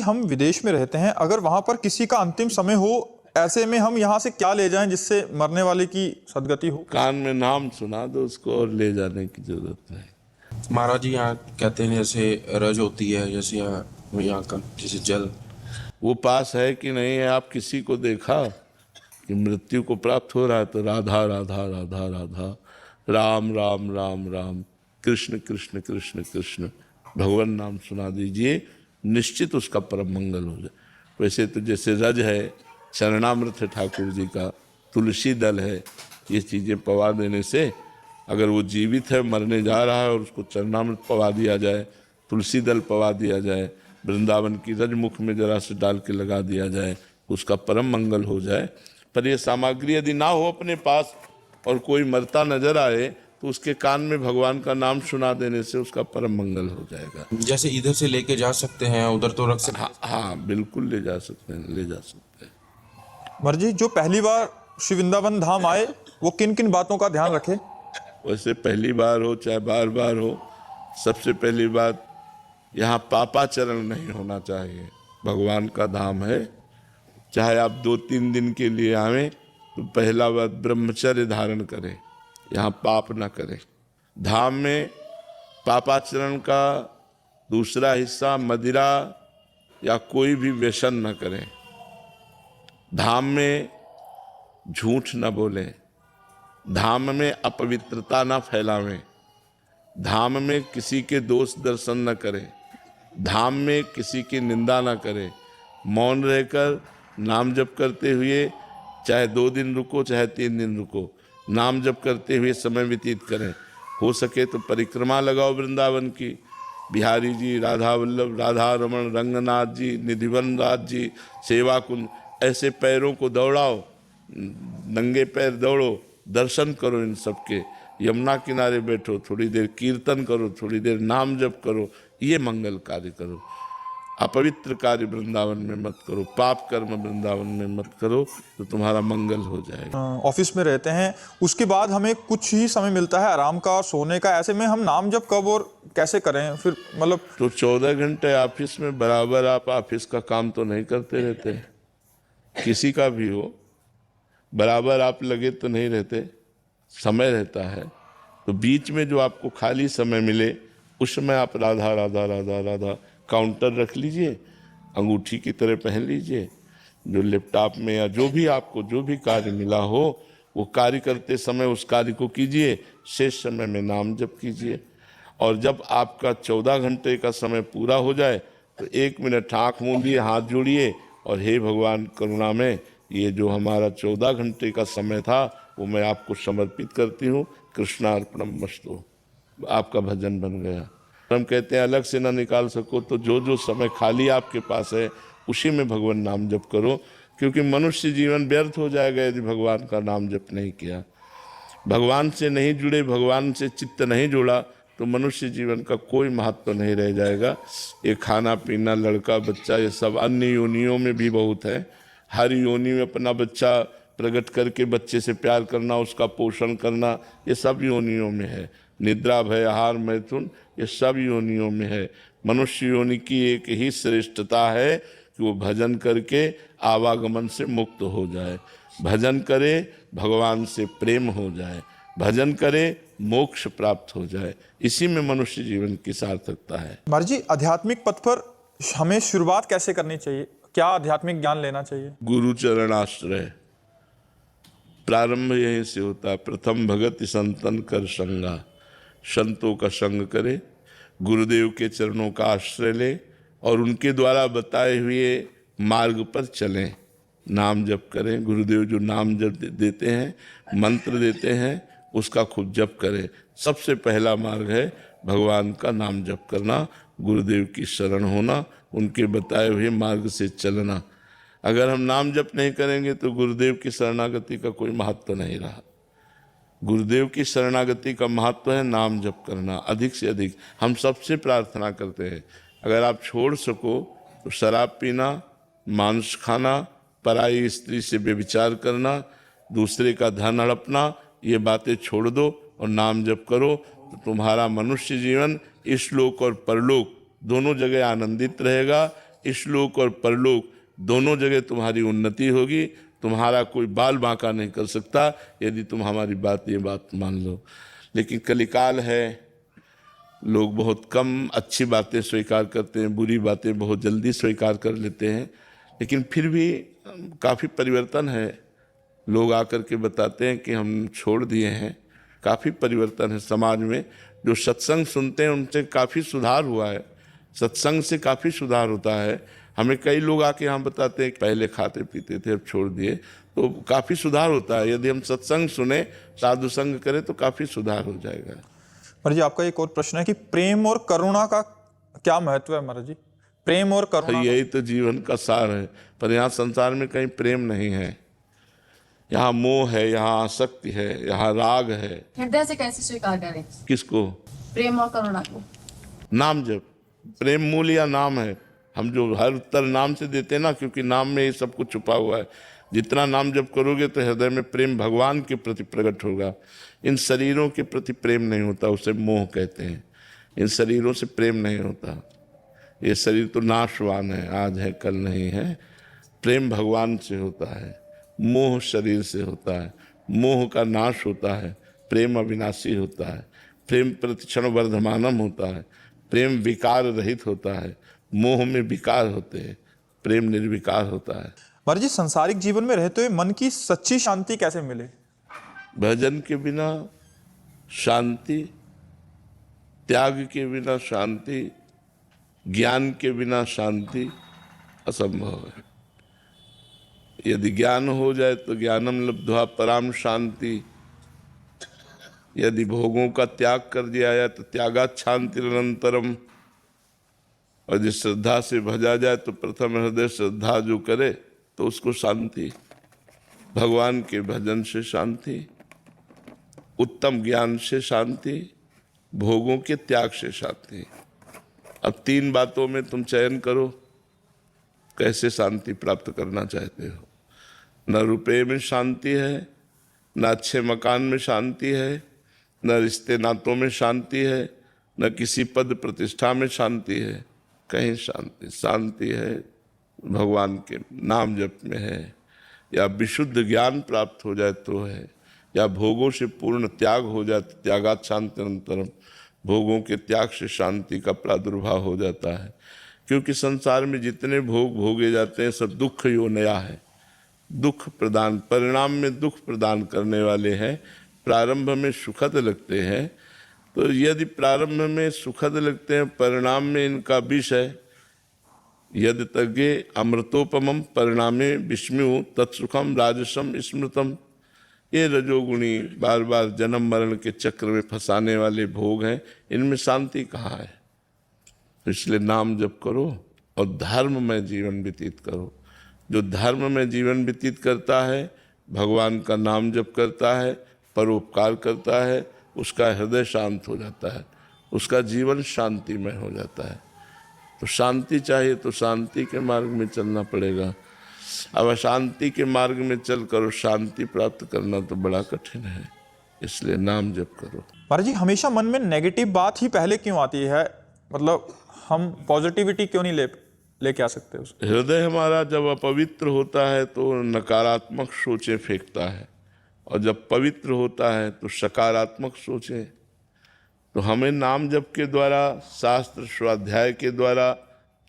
हम विदेश में रहते हैं, अगर वहां पर किसी का अंतिम समय हो, ऐसे में हम यहाँ से क्या ले जाएं जिससे मरने वाले की सदगति हो? कान में नाम सुना दो उसको और ले जाने की जरूरत है। महाराज जी यहाँ कहते हैं जैसे रज होती है, जैसे यहाँ का जैसे जल, वो पास है कि नहीं है? आप किसी को देखा कि मृत्यु को प्राप्त हो रहा है तो राधा राधा राधा राधा, राम राम राम राम, कृष्ण कृष्ण कृष्ण कृष्ण, भगवान नाम सुना दीजिए, निश्चित उसका परम मंगल हो जाए। वैसे तो जैसे रज है, चरणामृत है ठाकुर जी का, तुलसी दल है, ये चीज़ें पवा देने से अगर वो जीवित है, मरने जा रहा है और उसको चरणामृत पवा दिया जाए, तुलसी दल पवा दिया जाए, वृंदावन की रजमुख में जरा से डाल के लगा दिया जाए, उसका परम मंगल हो जाए। पर ये सामग्री यदि ना हो अपने पास और कोई मरता नजर आए तो उसके कान में भगवान का नाम सुना देने से उसका परम मंगल हो जाएगा। जैसे इधर से लेके जा सकते हैं उधर तो रख सकते हैं। हाँ बिल्कुल ले जा सकते हैं, ले जा सकते हैं। मर्जी, जो पहली बार श्री वृंदावन धाम आए वो किन किन बातों का ध्यान रखे? वैसे पहली बार हो चाहे बार बार हो, सबसे पहली बात यहाँ पापाचरण नहीं होना चाहिए। भगवान का धाम है, चाहे आप 2-3 दिन के लिए आवें तो पहला बात ब्रह्मचर्य धारण करें, यहाँ पाप न करें। धाम में पापाचरण का दूसरा हिस्सा मदिरा या कोई भी व्यसन न करें। धाम में झूठ न बोलें, धाम में अपवित्रता न फैलावें, धाम में किसी के दोष दर्शन न करें, धाम में किसी की निंदा न करें। मौन रहकर नाम जप करते हुए चाहे 2 दिन रुको चाहे 3 दिन रुको, नाम जप करते हुए समय व्यतीत करें। हो सके तो परिक्रमा लगाओ वृंदावन की, बिहारी जी, राधा वल्लभ, राधा रमन, रंगनाथ जी, निधिवन राज जी, सेवा कुंज, ऐसे पैरों को दौड़ाओ, नंगे पैर दौड़ो, दर्शन करो इन सब के। यमुना किनारे बैठो, थोड़ी देर कीर्तन करो, थोड़ी देर नाम जप करो, ये मंगल कार्य करो। अपवित्र कार्य वृंदावन में मत करो, पाप कर्म वृंदावन में मत करो, तो तुम्हारा मंगल हो जाएगा। ऑफिस में रहते हैं, उसके बाद हमें कुछ ही समय मिलता है आराम का, सोने का, ऐसे में हम नाम जप कब और कैसे करें फिर? मतलब तो 14 घंटे ऑफिस में बराबर आप ऑफिस का काम तो नहीं करते रहते, किसी का भी हो, बराबर आप लगे तो नहीं रहते, समय रहता है। तो बीच में जो आपको खाली समय मिले उस समय आप राधा राधा राधा राधा काउंटर रख लीजिए, अंगूठी की तरह पहन लीजिए, जो लैपटॉप में या जो भी आपको जो भी कार्य मिला हो वो कार्य करते समय उस कार्य को कीजिए, शेष समय में नाम जप कीजिए। और जब आपका 14 घंटे का समय पूरा हो जाए तो 1 मिनट आँख मूंदिए, हाथ जोड़िए और हे भगवान करुणा में, ये जो हमारा 14 घंटे का समय था वो मैं आपको समर्पित करती हूँ, कृष्णार्पणमस्तु। आपका भजन बन गया। हम कहते हैं अलग से ना निकाल सको तो जो जो समय खाली आपके पास है उसी में भगवान नाम जप करो, क्योंकि मनुष्य जीवन व्यर्थ हो जाएगा यदि भगवान का नाम जप नहीं किया। भगवान से नहीं जुड़े, भगवान से चित्त नहीं जुड़ा तो मनुष्य जीवन का कोई महत्व नहीं रह जाएगा। ये खाना पीना, लड़का बच्चा, ये सब अन्य योनियों में भी बहुत है। हर योनि में अपना बच्चा प्रकट करके बच्चे से प्यार करना, उसका पोषण करना, ये सब योनियों में है। निद्रा, भय, आहार, मैथुन, ये सब योनियों में है। मनुष्य योनि की एक ही श्रेष्ठता है कि वो भजन करके आवागमन से मुक्त हो जाए, भजन करे भगवान से प्रेम हो जाए, भजन करे मोक्ष प्राप्त हो जाए। इसी में मनुष्य जीवन की सार्थकता है। मर्जी, आध्यात्मिक पथ पर हमें शुरुआत कैसे करनी चाहिए? क्या आध्यात्मिक ज्ञान लेना चाहिए? गुरु चरणाश्रय, प्रारंभ यहीं से होता है। प्रथम भगति संतन कर संगा, संतों का संग करे, गुरुदेव के चरणों का आश्रय ले और उनके द्वारा बताए हुए मार्ग पर चलें, नाम जप करें। गुरुदेव जो नाम जप देते हैं, मंत्र देते हैं, उसका खूब जप करें। सबसे पहला मार्ग है भगवान का नाम जप करना, गुरुदेव की शरण होना, उनके बताए हुए मार्ग से चलना। अगर हम नाम जप नहीं करेंगे तो गुरुदेव की शरणागति का कोई महत्व नहीं रहा। गुरुदेव की शरणागति का महत्व है नाम जप करना अधिक से अधिक। हम सबसे प्रार्थना करते हैं अगर आप छोड़ सको तो शराब पीना, मांस खाना, पराई स्त्री से व्यभिचार करना, दूसरे का धन हड़पना, ये बातें छोड़ दो और नाम जप करो तो तुम्हारा मनुष्य जीवन इस लोक और परलोक दोनों जगह आनंदित रहेगा। इशलोक और परलोक दोनों जगह तुम्हारी उन्नति होगी। तुम्हारा कोई बाल बांका नहीं कर सकता यदि तुम हमारी ये बात मान लो। लेकिन कलिकाल है, लोग बहुत कम अच्छी बातें स्वीकार करते हैं, बुरी बातें बहुत जल्दी स्वीकार कर लेते हैं। लेकिन फिर भी काफ़ी परिवर्तन है। लोग आकर के बताते हैं कि हम छोड़ दिए हैं। काफ़ी परिवर्तन है समाज में। जो सत्संग सुनते हैं उनसे काफ़ी सुधार हुआ है। सत्संग से काफ़ी सुधार होता है। हमें कई लोग आके यहाँ बताते हैं कि पहले खाते पीते थे अब छोड़ दिए, तो काफ़ी सुधार होता है। यदि हम सत्संग सुने, साधु संग करें तो काफ़ी सुधार हो जाएगा। महाराज जी, आपका एक और प्रश्न है कि प्रेम और करुणा का क्या महत्व है महाराज जी? प्रेम और करुणा यही तो जीवन का सार है। पर यहाँ संसार में कहीं प्रेम नहीं है। यहाँ मोह है, यहाँ आसक्ति है, यहाँ राग है। हृदय से कैसे स्वीकार करें किसको? प्रेम और करुणा को? नाम जप। प्रेम मूल या नाम है। हम जो हर उत्तर नाम से देते हैं ना, क्योंकि नाम में ये सब कुछ छुपा हुआ है। जितना नाम जप करोगे तो हृदय में प्रेम भगवान के प्रति प्रकट होगा। इन शरीरों के प्रति प्रेम नहीं होता, उसे मोह कहते हैं। इन शरीरों से प्रेम नहीं होता। ये शरीर तो नाशवान है, आज है कल नहीं है। प्रेम भगवान से होता है, मोह शरीर से होता है। मोह का नाश होता है, प्रेम अविनाशी होता है। प्रेम प्रतिक्षण वर्धमानम होता है। प्रेम विकार रहित होता है, मोह में विकार होते हैं। प्रेम निर्विकार होता है। महाराज जी, संसारिक जीवन में रहते हुए मन की सच्ची शांति कैसे मिले? भजन के बिना शांति, त्याग के बिना शांति, ज्ञान के बिना शांति असंभव है। यदि ज्ञान हो जाए तो ज्ञानम लब्ध्वा पराम शांति। यदि भोगों का त्याग कर दिया जाए तो त्यागात् शांतिरनंतरम। और यदि श्रद्धा से भजा जाए तो प्रथम हृदय श्रद्धा जो करे तो उसको शांति। भगवान के भजन से शांति, उत्तम ज्ञान से शांति, भोगों के त्याग से शांति। अब 3 बातों में तुम चयन करो, कैसे शांति प्राप्त करना चाहते हो। न रुपये में शांति है, न अच्छे मकान में शांति है, न रिश्ते नातों में शांति है, न किसी पद प्रतिष्ठा में शांति है। कहीं शांति है भगवान के नाम जप में है, या विशुद्ध ज्ञान प्राप्त हो जाए तो है, या भोगों से पूर्ण त्याग हो जाए तो त्यागात् शांतिरनंतरम। भोगों के त्याग से शांति का प्रादुर्भाव हो जाता है। क्योंकि संसार में जितने भोग भोगे जाते हैं सब दुख योनया है। दुख प्रदान, परिणाम में दुख प्रदान करने वाले हैं। प्रारंभ में सुखद लगते हैं, तो यदि प्रारंभ में सुखद लगते हैं, परिणाम में इनका विष है। यदि तज्ञे अमृतोपमम परिणामे विस्मृ तत्सुखम राजसम स्मृतम। ये रजोगुणी बार बार जन्म मरण के चक्र में फंसाने वाले भोग हैं। इनमें शांति कहाँ है? तो इसलिए नाम जप करो और धर्म में जीवन व्यतीत करो। जो धर्म में जीवन व्यतीत करता है, भगवान का नाम जप करता है, परोपकार करता है, उसका हृदय शांत हो जाता है, उसका जीवन शांतिमय हो जाता है। तो शांति चाहिए तो शांति के मार्ग में चलना पड़ेगा। अब अशांति के मार्ग में चल कर शांति प्राप्त करना तो बड़ा कठिन है। इसलिए नाम जप करो। महाराज जी, हमेशा मन में नेगेटिव बात ही पहले क्यों आती है? मतलब हम पॉजिटिविटी क्यों नहीं लेके आ सकते उसको? हृदय हमारा जब अपवित्र होता है तो नकारात्मक सोचें फेंकता है, और जब पवित्र होता है तो सकारात्मक सोचें। तो हमें नाम जप के द्वारा, शास्त्र स्वाध्याय के द्वारा,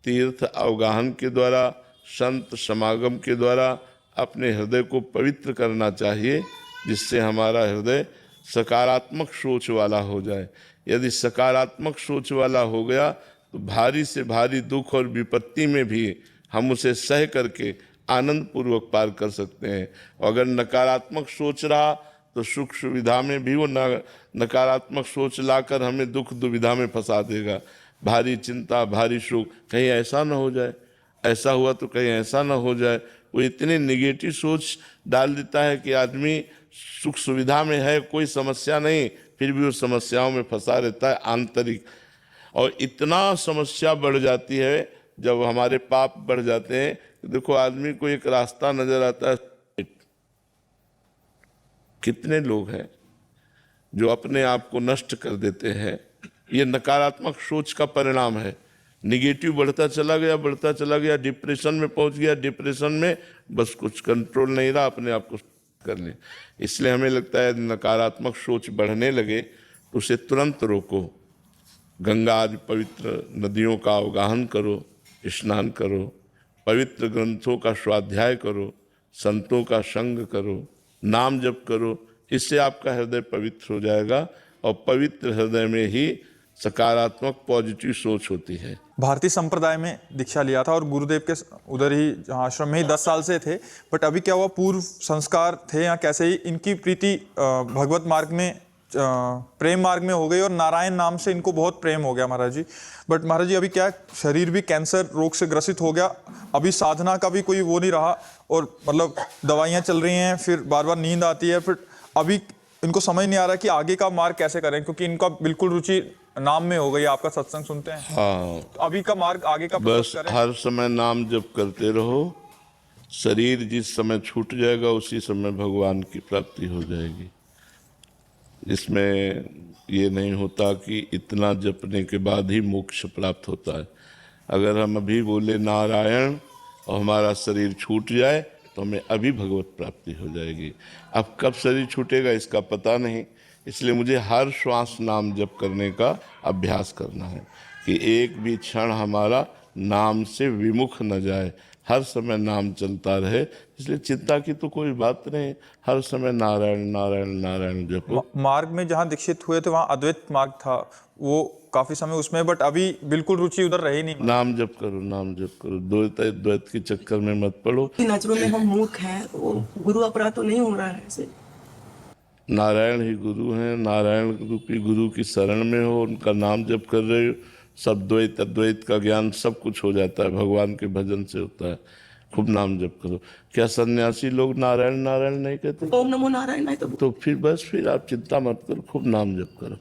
तीर्थ अवगाहन के द्वारा, संत समागम के द्वारा अपने हृदय को पवित्र करना चाहिए, जिससे हमारा हृदय सकारात्मक सोच वाला हो जाए। यदि सकारात्मक सोच वाला हो गया तो भारी से भारी दुख और विपत्ति में भी हम उसे सह करके आनंद पूर्वक पार कर सकते हैं। और अगर नकारात्मक सोच रहा तो सुख सुविधा में भी वो नकारात्मक सोच लाकर हमें दुख दुविधा में फंसा देगा। भारी चिंता, भारी शोक, कहीं ऐसा ना हो जाए, ऐसा हुआ तो कहीं ऐसा ना हो जाए। वो इतने निगेटिव सोच डाल देता है कि आदमी सुख सुविधा में है, कोई समस्या नहीं, फिर भी वो समस्याओं में फंसा रहता है आंतरिक। और इतना समस्या बढ़ जाती है जब हमारे पाप बढ़ जाते हैं। देखो, आदमी को एक रास्ता नजर आता है। कितने लोग हैं जो अपने आप को नष्ट कर देते हैं। ये नकारात्मक सोच का परिणाम है। निगेटिव बढ़ता चला गया, डिप्रेशन में पहुंच गया, डिप्रेशन में बस कुछ कंट्रोल नहीं रहा, अपने आप को कर लिया। इसलिए हमें लगता है नकारात्मक सोच बढ़ने लगे तो उसे तुरंत रोको। गंगा आदि पवित्र नदियों का अवगाहन करो, स्नान करो, पवित्र ग्रंथों का स्वाध्याय करो, संतों का संग करो, नाम जप करो। इससे आपका हृदय पवित्र हो जाएगा और पवित्र हृदय में ही सकारात्मक पॉजिटिव सोच होती है। भारतीय संप्रदाय में दीक्षा लिया था और गुरुदेव के उधर ही जहाँ आश्रम में ही 10 साल से थे, बट अभी क्या हुआ, पूर्व संस्कार थे या कैसे ही इनकी प्रीति भगवत मार्ग में, प्रेम मार्ग में हो गई और नारायण नाम से इनको बहुत प्रेम हो गया महाराज जी। बट महाराज जी अभी क्या है, शरीर भी कैंसर रोग से ग्रसित हो गया, अभी साधना का भी कोई वो नहीं रहा और मतलब दवाइयाँ चल रही हैं, फिर बार बार नींद आती है, फिर अभी इनको समझ नहीं आ रहा कि आगे का मार्ग कैसे करें, क्योंकि इनका बिल्कुल रुचि नाम में हो गई। आपका सत्संग सुनते हैं, हाँ, तो अभी का मार्ग आगे का बस करें। हर समय नाम जप करते रहो। शरीर जिस समय छूट जाएगा उसी समय भगवान की प्राप्ति हो जाएगी। इसमें ये नहीं होता कि इतना जपने के बाद ही मोक्ष प्राप्त होता है। अगर हम अभी बोले नारायण और हमारा शरीर छूट जाए तो हमें अभी भगवत प्राप्ति हो जाएगी। अब कब शरीर छूटेगा इसका पता नहीं, इसलिए मुझे हर श्वास नाम जप करने का अभ्यास करना है कि एक भी क्षण हमारा नाम से विमुख न जाए, हर समय नाम चलता रहे। इसलिए चिंता की तो कोई बात नहीं, हर समय नारायण नारायण नारायण जपो। मार्ग में जहाँ दीक्षित हुए थे वहाँ अद्वैत मार्ग था, वो काफी समय उसमें, बट अभी बिल्कुल रुचि उधर रही नहीं। नाम जप करो, नाम जप करो, द्वैत के चक्कर में मत पड़ो। नजरों में हम मूर्ख हैं, वो गुरु अपराध तो नहीं हो रहा है ऐसे। नारायण ही गुरु हैं, नारायण रूपी गुरु की शरण में हो, उनका नाम जप कर रहे हो, सब द्वैत अद्वैत का ज्ञान सब कुछ हो जाता है, भगवान के भजन से होता है। खूब नाम जप करो। क्या सन्यासी लोग नारायण नारायण नहीं कहते? ओम नमो नारायण नहीं तो फिर बस फिर आप चिंता मत करो, खूब नाम जप करो।